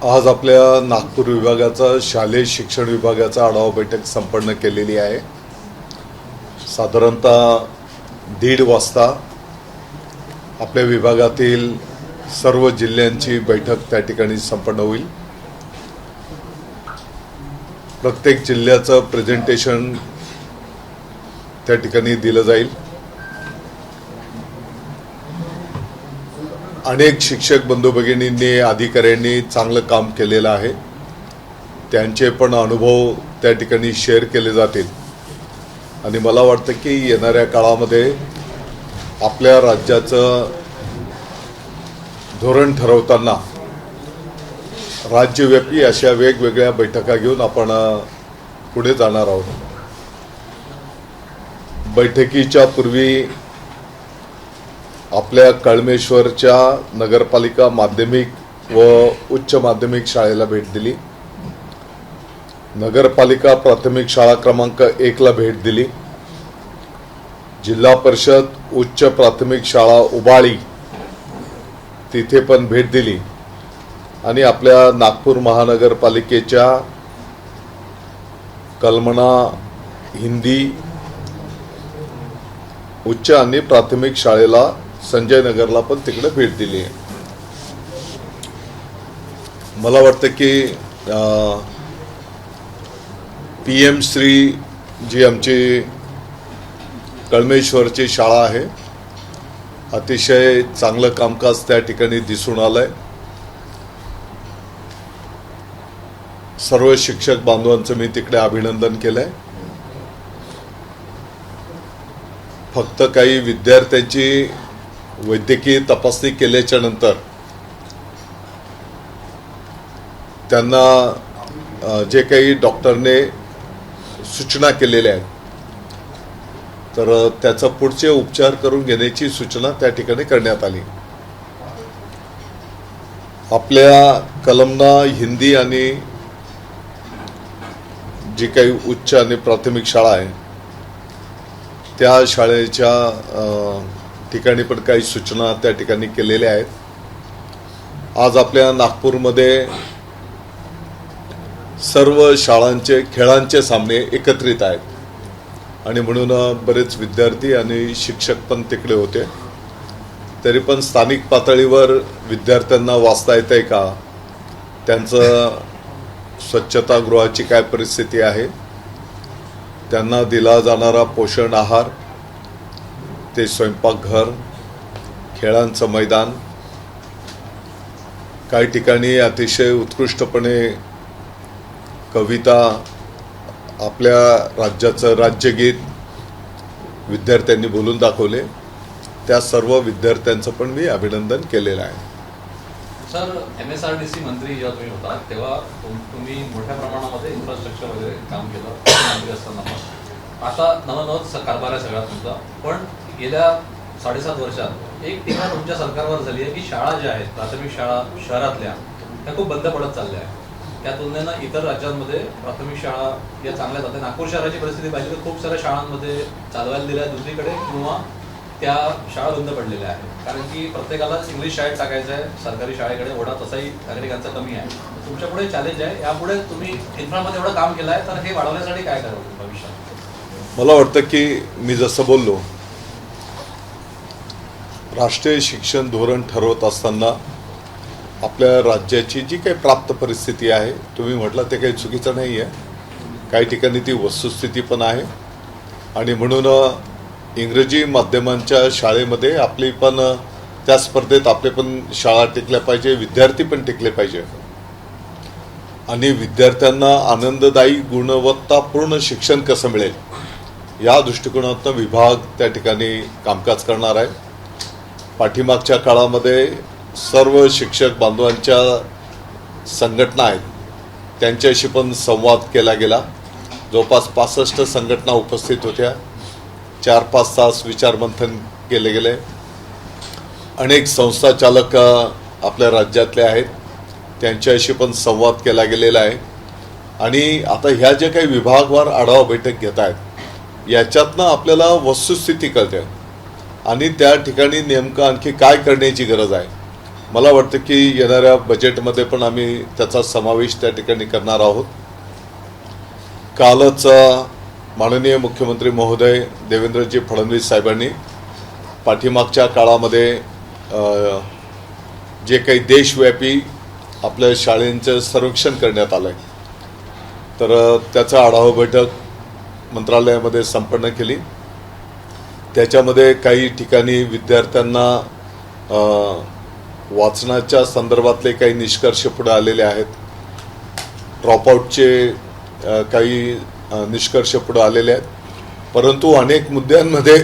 आज आपल्या नागपूर विभागाचा शालेय शिक्षण विभागाचा आढावा बैठक संपन्न केलेली आहे। साधारणतः 1:30 वाजता आपल्या विभागातील सर्व जिल्ह्यांची बैठक त्या ठिकाणी संपन्न होईल। प्रत्येक जिल्ह्याचं प्रेझेंटेशन त्या ठिकाणी दिलं जाईल। अनेक शिक्षक बंधू भगिनींनी अधिकाऱ्यांनी चांगलं काम केलेलं आहे, त्यांचे पण अनुभव त्या ठिकाणी शेअर केले जातील। आणि मला वाटतं की येणाऱ्या काळामध्ये आपल्या राज्याचं धोरण ठरवताना राज्यव्यापी अशा वेगवेगळ्या बैठका घेऊन आपण पुढे जाणार आहोत। बैठकीच्या पूर्वी आपल्या कळमेश्वरच्या नगरपालिका माध्यमिक व उच्च माध्यमिक शाळेला भेट दिली, नगरपालिका प्राथमिक शाळा क्रमांक 1 ला भेट दिली, जिल्हा परिषद उच्च प्राथमिक शाळा उबाळी तिथे पण भेट दिली आणि आपल्या नागपूर महानगरपालिकेच्या कलमना हिंदी उच्च आणि प्राथमिक शाळेला संजय नगरला पण तिकडे भेट दिली आहे। मला वाटतं की PM श्री जी आमची कळमेश्वरची शाळा आहे, अतिशय चांगलं कामकाज त्या ठिकाणी दिसून आलंय। सर्व शिक्षक बांधवांचं मी तिकडे अभिनंदन केलंय। फक्त काही विद्यार्थ्यांची वैद्यकीय तपासणी केल्याच्या नंतर त्यांना जे काही डॉक्टरने सूचना केलेल्या आहेत तर त्याचा पुढचे उपचार करून घेण्याची सूचना त्या ठिकाणी करण्यात आली। आपल्या कलमना हिंदी आणि जी काही उच्च आणि प्राथमिक शाळा आहे त्या शाळेच्या ठिकाणी पण काही सूचना त्या ठिकाणी केलेल्या आहेत। आज आपल्या नागपूरमध्ये सर्व शाळांचे खेळांचे सामने एकत्रित आहेत आणि म्हणून बरेच विद्यार्थी आणि शिक्षक पण तिकडे होते। तरी पण स्थानिक पातळीवर विद्यार्थ्यांना वाचता येतंय का, त्यांचं स्वच्छतागृहाची काय परिस्थिती आहे, त्यांना दिला जाणारा पोषण आहार, ते स्वयंपाकघर, खेळांचं मैदान, काही ठिकाणी अतिशय उत्कृष्टपणे कविता, आपल्या राज्याचं राज्यगीत विद्यार्थ्यांनी बोलून दाखवले। त्या सर्व विद्यार्थ्यांचं पण मी अभिनंदन केलेलं आहे। सर, MSRDC मंत्री जेव्हा तुम्ही होता तेव्हा तुम्ही मोठ्या प्रमाणामध्ये इन्फ्रास्ट्रक्चर वगैरे काम केलं मंत्री असताना, पण आता नवनवच कारभार आहे सगळा तुमचा। पण गेल्या 7.5 वर्षात एक टीका तुमच्या सरकारवर झाली आहे की शाळा ज्या आहेत प्राथमिक शाळा शहरातल्या त्या खूप बंद पडत चालल्या आहेत। त्या तुलनेनं इतर राज्यांमध्ये प्राथमिक शाळा या चांगल्या जातात। नागपूर शहराची परिस्थिती पाहिजे तर खूप साऱ्या शाळांमध्ये चालवायला दिल्या दुसरीकडे किंवा त्या शाळा बंद पडलेल्या आहेत, कारण की प्रत्येकालाच इंग्लिश शाळेत टाकायचं आहे। सरकारी शाळेकडे ओढा तसाही नागरिकांचा कमी आहे। तुमच्यापुढे चॅलेंज आहे, यापुढे तुम्ही इन्फ्रामध्ये एवढं काम केलं आहे तर हे वाढवण्यासाठी काय करावं भविष्यात? मला वाटतं की मी जसं बोललो, राष्ट्रीय शिक्षण धोरण ठरवत असताना आपल्या राज्याची जी काही प्राप्त परिस्थिती आहे, तुम्ही म्हटलं ते काही चुकीचं नाही आहे, काही ठिकाणी ती वस्तुस्थिती पण आहे आणि म्हणून इंग्रजी माध्यमांच्या शाळेमध्ये आपली पण त्या स्पर्धेत आपले पण शाळा टिकल्या पाहिजे, विद्यार्थी पण टिकले पाहिजे आणि विद्यार्थ्यांना आनंददायी गुणवत्तापूर्ण शिक्षण कसं मिळेल या दृष्टिकोनातून विभाग त्या ठिकाणी कामकाज करणार आहे। पाठीमागच्या काळामध्ये सर्व शिक्षक बांधवांच्या संघटना आहेत त्यांच्याशी पण संवाद केला गेला। जवळपास 65 संघटना उपस्थित होत्या, 4-5 तास विचारमंथन केले गेले। अनेक संस्था चालक आपल्या राज्यातले आहेत त्यांच्याशी पण संवाद केला गेलेला आहे आणि आता ह्या ज्या काही विभागवार आढावा बैठक घेत आहेत याच्यातनं आपल्याला वस्तुस्थिती कळते आणि त्या ठिकाणी नेमकं आणखी काय करण्याची गरज आहे मला वाटतं की येणाऱ्या बजेटमध्ये पण आम्ही त्याचा समावेश त्या ठिकाणी करणार आहोत. कालच माननीय मुख्यमंत्री महोदय देवेंद्रजी फडणवीस साहेबांनी पाठीमागच्या काळामध्ये जे काही देशव्यापी आपल्या शाळेंचं सर्वेक्षण करण्यात आलं आहे, तर त्याचा आढावा बैठक मंत्रालयामध्ये संपन्न केली. त्याच्यामध्ये काही ठिकाणी विद्यार्थ्यांना वाचनाच्या संदर्भातले काही निष्कर्ष पुढे आलेले आहेत. ड्रॉपआउटचे काही निष्कर्ष पुढे आलेले आहेत. परंतु अनेक मुद्द्यांमध्ये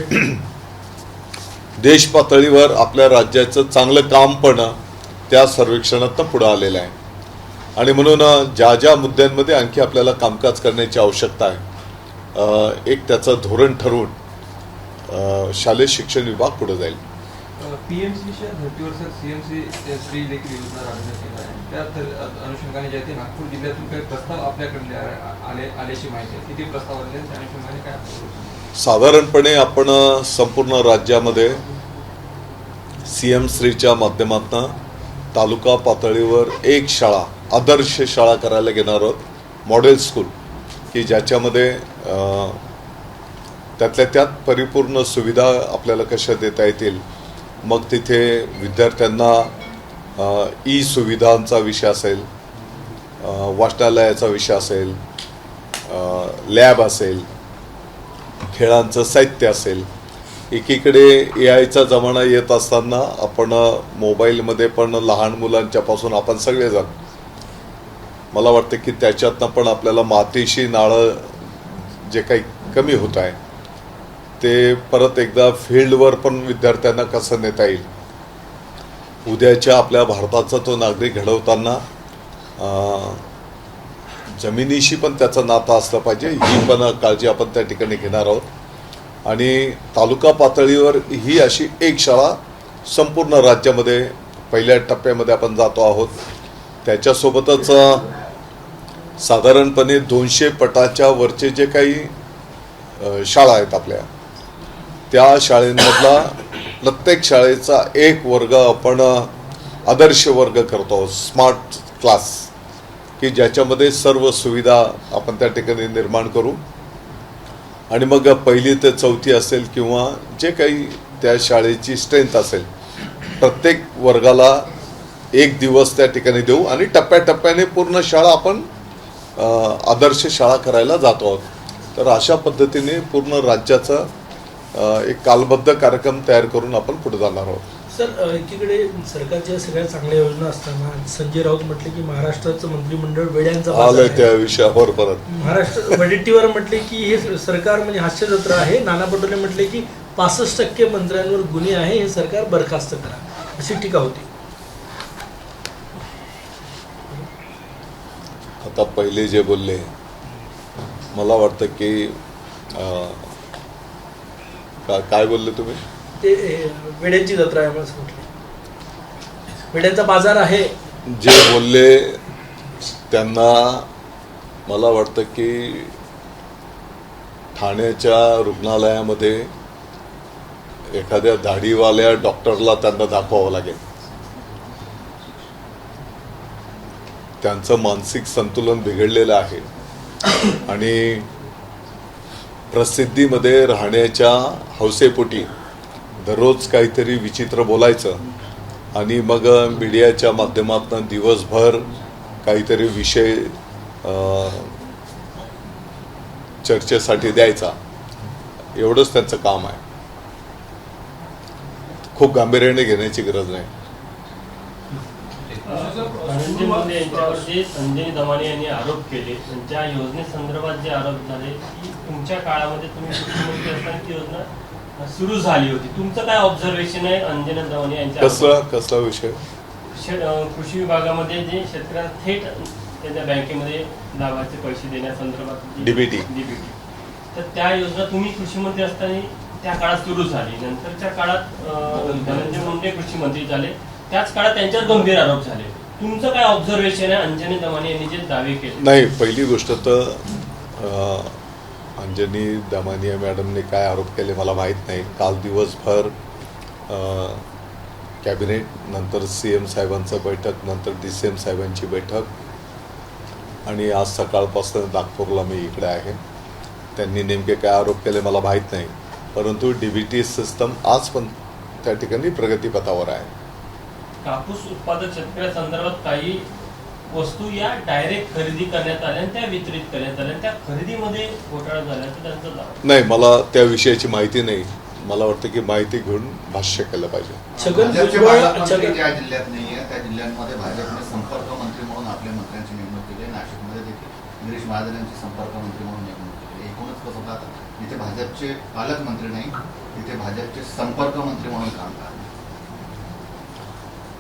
देश पातळीवर आपल्या राज्याचं चांगलं काम पण त्या सर्वेक्षणातून पुढे आलेलं आहे. आणि म्हणून ज्या ज्या मुद्द्यांमध्ये आणखी आपल्याला कामकाज करण्याची आवश्यकता आहे, एक त्याचं धोरण ठरवून शालेय शिक्षण विभाग पुढे जाईल. पीएमसीच्या धर्तीवर सर सीएमसी श्री देखील योजना राबवण्यात येत आहे. त्या अनुषंगाने ज्या ते नागपूर जिल्ह्यातून काही प्रस्ताव आपल्याकडे आल्याची माहिती आहे. किती प्रस्ताव आले त्या अनुषंगाने काय साधारणपणे आपण संपूर्ण राज्यामध्ये सीएम श्रीच्या माध्यमातून तालुका पातळीवर एक शाळा, आदर्श शाळा करायला घेणार आहोत, मॉडेल स्कूल, की ज्याच्यामध्ये त्यातल्या त्यात परिपूर्ण सुविधा आपल्याला कशा देता येतील. मग तिथे विद्यार्थ्यांना ई सुविधांचा विषय असेल, वाचनालयाचा विषय असेल, लॅब असेल, खेळांचं साहित्य असेल. एकीकडे AIचा जमाना येत असताना आपण मोबाईलमध्ये पण लहान मुलांच्यापासून आपण सगळेजण, मला वाटतं की त्याच्यातनं पण आपल्याला मातीशी नाळं जे काही कमी होत आहे ते परत एकदा फील्डवर पण विद्यार्थ्यांना कसं नेता येईल. उद्याच्या आपल्या भारताचा तो नागरिक घडवताना जमिनीशी पण त्याचं नातं असलं पाहिजे, ही पण काळजी आपण त्या ठिकाणी घेणार आहोत. आणि तालुका पातळीवर ही अशी एक शाळा संपूर्ण राज्यामध्ये पहिल्या टप्प्यामध्ये आपण जातो आहोत. त्याच्यासोबतच साधारणपणे 200 पटाच्या वरचे जे काही शाळा आहेत आपल्या, त्या शाळेमधला प्रत्येक शाळेचा एक वर्ग आपण आदर्श वर्ग करतो आहोत, स्मार्ट क्लास, की ज्याच्यामध्ये सर्व सुविधा आपण त्या ठिकाणी निर्माण करू. आणि मग 1ली ते 4थी असेल किंवा जे काही त्या शाळेची स्ट्रेंथ असेल, प्रत्येक वर्गाला एक दिवस त्या ठिकाणी देऊ आणि टप्प्याटप्प्याने पूर्ण शाळा आपण आदर्श शाळा करायला जातो आहोत. तर अशा पद्धतीने पूर्ण राज्याचा एक कालबद्ध कार्यक्रम तयार करून आपण पुढे जाणार आहोत. सर, एकीकडे सरकारच्या सगळ्या चांगल्या योजना असताना संजय राऊत म्हटले की महाराष्ट्राचं मंत्रिमंडळ वेड्यांचा बाजार आलं आहे. त्या विषयावर परत महाराष्ट्र वडेट्टीवार म्हटले की हे सरकार म्हणजे हास्यजत्रा आहे. नाना पटोले म्हटले की 65% मंत्र्यांवर गुन्हे आहे, हे सरकार बरखास्त करा, अशी टीका होती. आता पहिले जे बोलले, मला वाटतं की काय बोलले तुम्ही, ते वेड्यांची जत्रा आहे असं म्हटले, वेड्यांचा बाजार आहे. जे बोलले त्यांना मला वाटतं की ठाण्याच्या रुग्णालयामध्ये एखाद्या दाढीवाल्या डॉक्टरला त्यांना दाखवावं लागेल. त्यांचं मानसिक संतुलन बिघडलेलं आहे आणि प्रसिद्धीमध्ये राहण्याच्या हौसेपोटी दररोज काहीतरी विचित्र बोलायचं आणि मग मीडियाच्या माध्यमातून दिवसभर काहीतरी विषय चर्चेसाठी द्यायचा, एवढंच त्यांचं काम आहे. खूप गांभीर्याने घेण्याची गरज नाही. धनंजय मुंडे यांच्यावर जे संजय दमाने यांनी आरोप केले, त्यांच्या योजनेसंदर्भात जे आरोप झाले की तुमच्या काळामध्ये तुम्ही मुख्यमंत्री असताना ती योजना सुरू झाली होती, तुमचं काय ऑब्झर्वेशन आहे अंजना दमाने यांच्या? कसला विषय? कृषी विभागामध्ये जे शेतकऱ्यांना थेट त्यांच्या बँकेमध्ये लाभाचे पैसे देण्यासंदर्भात डीबीटी, तर त्या योजना तुम्ही कृषी मंत्री असताना त्या काळात सुरू झाली. नंतरच्या काळात धनंजय मुंडे कृषी मंत्री झाले, त्याच काळात त्यांच्यावर गंभीर आरोप झाले. तुमचं काय ऑब्झर्वेशन आहे अंजनी दमाने यांनी जे दावे केले? नाही, पहिली गोष्ट तर अंजनी दमानिया मॅडमने काय आरोप केले मला माहीत नाही. काल दिवसभर कॅबिनेट, नंतर CM साहेबांचं बैठक, नंतर DCM साहेबांची बैठक आणि आज सकाळपासून नागपूरला मी इकडे आहे. त्यांनी नेमके काय आरोप केले मला माहीत नाही, परंतु DBT सिस्टम आज पण त्या ठिकाणी प्रगतीपथावर आहे. कापूस उत्पादक शेतकऱ्यांसंदर्भात काही वस्तू या डायरेक्ट खरेदी करण्यात आल्या आणि त्या वितरित करण्यात आल्या, त्या खरेदीमध्ये घोटाळा झाल्याचं त्यांचं दावा. नाही, मला त्या विषयाची माहिती नाही. मला वाटतं की माहिती घेऊन भाष्य केलं पाहिजे. छगन भाजपचे भुजबळ पालकमंत्री ज्या जिल्ह्यात नाहीये त्या जिल्ह्यांमध्ये भाजपने संपर्क मंत्री म्हणून आपल्या मंत्र्यांची नेमणूक केली. नाशिकमध्ये देखील गिरीश महाजन यांची संपर्क मंत्री म्हणून नेमणूक केली. एकूणच कसं होतं, आता जिथे भाजपचे पालकमंत्री नाही तिथे भाजपचे संपर्क मंत्री म्हणून काम करणार.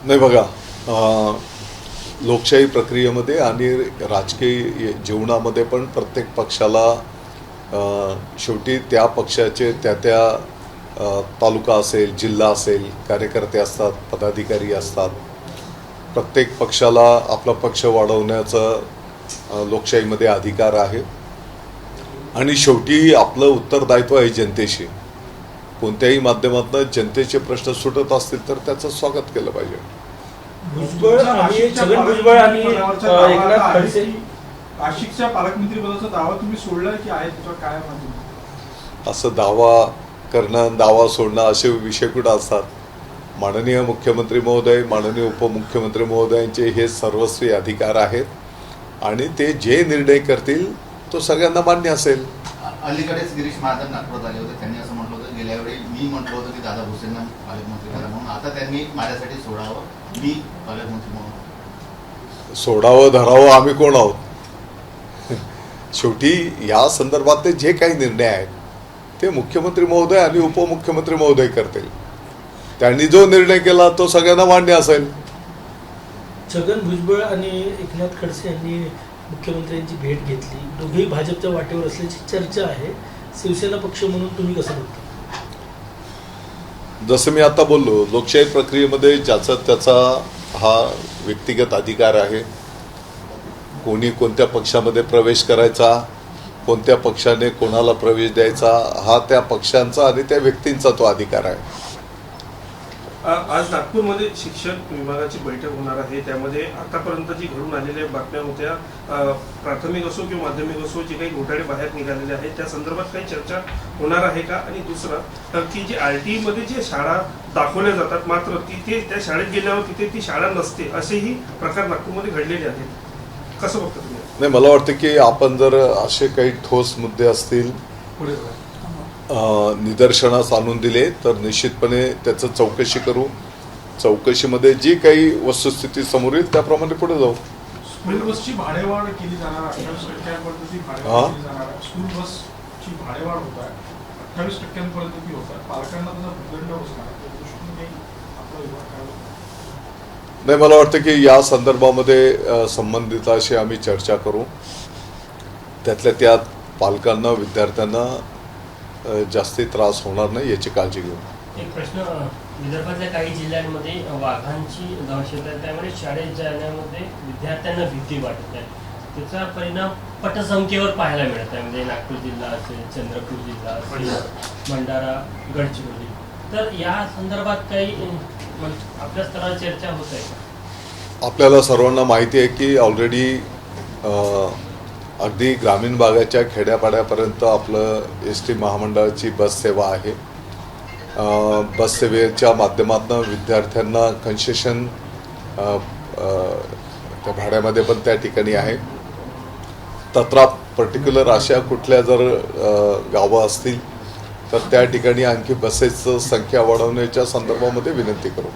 नाही बघा, लोकशाही प्रक्रियेमध्ये आणि राजकीय जीवनामध्ये पण प्रत्येक पक्षाला शेवटी त्या पक्षाचे त्या तालुका असेल, जिल्हा असेल, कार्यकर्ते असतात, पदाधिकारी असतात. प्रत्येक पक्षाला आपला पक्ष वाढवण्याचा लोकशाहीमध्ये अधिकार आहे आणि शेवटी आपलं उत्तरदायित्व आहे जनतेशी. कोणत्याही माध्यमातून जनतेचे प्रश्न सुटत असतील तर त्याचं स्वागत केलं पाहिजे. भुजबळ आणि छगन भुजबळ आणि एकनाथ खडसे नाशिकच्या पालकमंत्री पदाचा दावा तुम्ही सोडलाय की आहे, त्याच्यावर काय म्हणतो? असं दावा करणं, दावा सोडणं असे विषय कुठं असतात. माननीय मुख्यमंत्री महोदय, माननीय उपमुख्यमंत्री महोदयांचे हे सर्वस्वी अधिकार आहेत आणि ते जे निर्णय करतील तो सगळ्यांना मान्य असेल. अलीकडेच गिरीश महाजन नागपुरात आले होते. त्यांनी असं म्हटलं होतं, गेल्या वेळी मी म्हटलं होतं की दादा भुसेंना पालकमंत्री करा म्हणून. आता त्यांनी माझ्यासाठी सोडावं, मी पालकमंत्री म्हणून. सोडावं धरावं आम्ही कोण आहोत? शेवटी या संदर्भातले जे काही निर्णय आहेत ते मुख्यमंत्री महोदय आणि उपमुख्यमंत्री महोदय करतील. त्यांनी जो निर्णय केला तो सगळ्यांना मान्य असेल. छगन भुजबळ आणि एकनाथ खडसे यांनी मुख्यमंत्र्यांची भेट घेतली. दोघेही भाजपच्या वाटेवर असल्याची चर्चा आहे. शिवसेना पक्ष म्हणून तुम्ही कसं बघता? जसं मी आता बोललो, लोकशाही प्रक्रियेमध्ये ज्याचा त्याचा हा व्यक्तिगत अधिकार आहे. कोणी कोणत्या पक्षामध्ये प्रवेश करायचा, कोणत्या पक्षाने कोणाला प्रवेश द्यायचा, हा त्या पक्षांचा आणि त्या व्यक्तींचा तो अधिकार आहे. आज नागपूरमध्ये शिक्षण विभागाची बैठक होणार आहे. त्यामध्ये आतापर्यंत जी घडून आलेल्या बातम्या होत्या, प्राथमिक असो किंवा माध्यमिक असो, जे काही घोटाळे बाहेर निघालेले आहेत त्या संदर्भात काही चर्चा होणार आहे का? आणि दुसरं की जे RTE मध्ये जे शाळा दाखवल्या जातात मात्र तिथे त्या शाळेत गेल्यावर तिथे ती शाळा नसते, असेही प्रकार नागपूरमध्ये घडलेले आहेत. कसं बघता तुम्ही? नाही, मला वाटतं की आपण जर असे काही ठोस मुद्दे असतील निदर्शनास आणून दिले तर निश्चितपणे त्याचं चौकशी करू. चौकशीमध्ये जी काही वस्तुस्थिती समोर येईल त्याप्रमाणे पुढे जाऊ. स्कूल बसची भाडेवाढ केली जाणार, 28% ती भाडेवाढ केली जाणार. स्कूल बसची भाडेवाढ होत आहे, 28% ती होत आहे. पालकांना त्याचा भूदंड बसणार. त्या दृष्टीने आपला विभाग काय? नाही, मला वाटतं की या संदर्भामध्ये संबंधिताशी आम्ही चर्चा करू. त्यातल्या त्यात पालकांना, विद्यार्थ्यांना जास्ती त्रास होणार नाही याची काळजी घेऊ. एक प्रश्न, विदर्भातल्या काही जिल्ह्यांमध्ये वाघांची दहशत आहे, त्यामुळे शाळेत जाण्यामध्ये विद्यार्थ्यांना भीती वाटत आहे. त्याचा परिणाम पटसंख्येवर पाहायला मिळत आहे. म्हणजे नागपूर जिल्हा असेल, चंद्रपूर जिल्हा असेल, भंडारा, गडचिरोली. तर या संदर्भात काही आपल्या स्तरावर चर्चा होत आहे का? आपल्याला सर्वांना माहिती आहे की ऑलरेडी अगदी ग्रामीण भागाच्या खेड्यापाड्यापर्यंत आपलं ST महामंडळाची बस सेवा आहे. बस सेवेच्या माध्यमातून विद्यार्थ्यांना कन्सेशन त्या भाड्यामध्ये पण त्या ठिकाणी आहे. तत्रा पर्टिक्युलर अशा कुठल्या जर गावं असतील तर त्या ठिकाणी आणखी बसेसचं संख्या वाढवण्याच्या संदर्भामध्ये विनंती करू.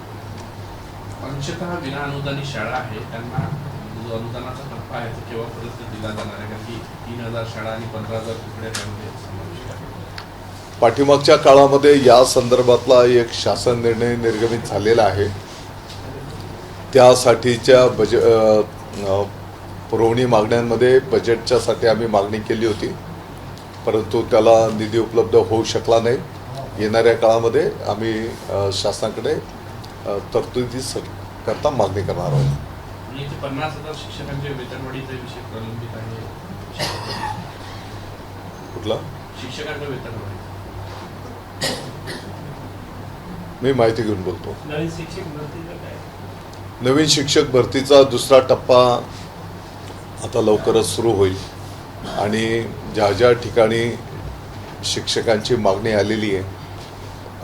अंशतः विना अनुदानित शाळा आहे, त्यांना जो अनुदानाचा टप्पा आहे तो केव्हापर्यंत दिला जाणार आहे? कारण की 3000 शाळा आणि 15000 तुकड्या त्यामध्ये समाविष्ट आहेत. पाठीमागच्या काळामध्ये या संदर्भातला एक शासन निर्णय निर्गमित झालेला आहे. त्यासाठीच्या पुरवणी मागण्यांमध्ये बजेटच्यासाठी आम्ही मागणी केली होती, परंतु त्याला निधी उपलब्ध होऊ शकला नाही. येणाऱ्या काळामध्ये आम्ही शासनाकडे तरतुदीकरता मागणी करणार आहोत. 50,000 शिक्षकांच्या वेतनवाढीचा विषय प्रलंबित आहे. कुठला? शिक्षकांच्या वेतनवाढी मी माहिती घेऊन बोलतो. नवीन शिक्षक भरतीचं काय? नवीन शिक्षक भरतीचा दुसरा टप्पा आता लवकरच सुरू होईल आणि ज्या ज्या ठिकाणी शिक्षकांची मागणी आलेली आहे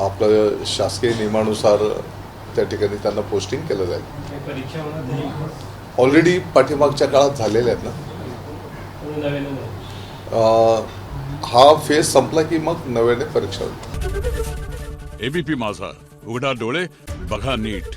आपलं शासकीय नियमानुसार त्या ठिकाणी त्यांना पोस्टिंग केलं जाईल. काही परीक्षा होणार नाही? ऑलरेडी पाठीमागच्या काळात झालेल्या आहेत ना. कोणी नवीन नाही? हा फेज संपला की मग नव्याने परीक्षा होईल. एबीपी माझा, उघडा डोळे बघा नीट.